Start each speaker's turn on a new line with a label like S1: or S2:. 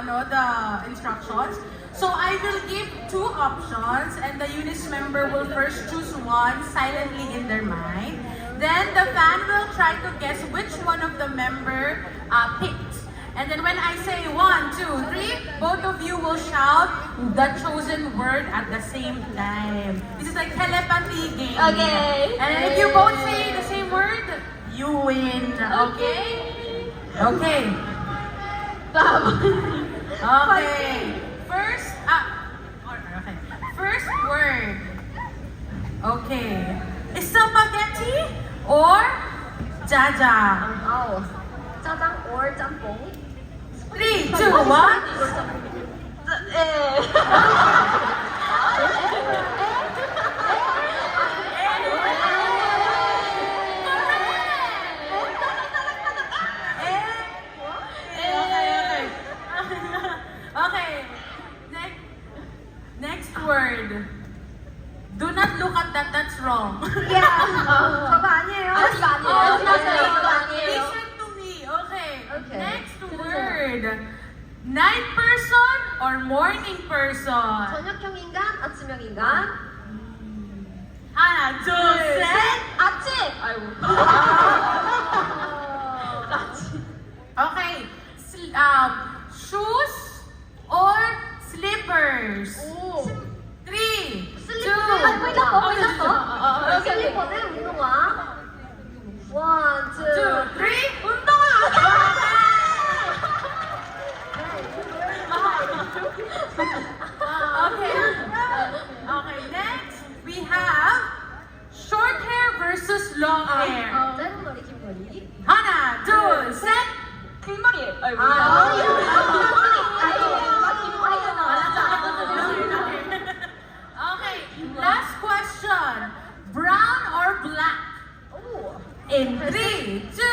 S1: the instructions. So I will give two options, and the UNIS member will first choose one silently in their mind. Then the fan will try to guess which one of the member picked. And then when I say 1, 2, 3, both of you will shout the chosen word at the same time. This is like telepathy game.
S2: Okay.
S1: And then if you both say the same word, you win. Okay? Okay. Okay. First, okay. First word. Okay. Spaghetti or jajang?
S2: Oh. 짜장 or 짬뽕?
S1: 3, 2, 1. Okay. Next word. Do not look at that. That's wrong.
S2: 저거 아니에요.
S1: Listen
S2: 아니에요.
S1: to me. Okay.
S2: Okay.
S1: Next word. Night person or morning person?
S2: 저녁형 인간, 아침형 인간.
S1: 하나, 둘, 셋.
S2: 아침. 아이고. 아침.
S1: Okay. Shoes or slippers?
S2: 오.
S1: 3, 2,
S2: 슬리퍼는 운동화. 1, 2,
S1: 3. 운동화. Okay. Okay. Next, we have short hair versus long hair.
S2: 짧은 머리, 긴 머리.
S1: 하나, 둘, 셋.
S2: 긴 머리. 아이고.
S1: Okay. Last question. Brown or black?
S2: 오.
S1: In 3, 2,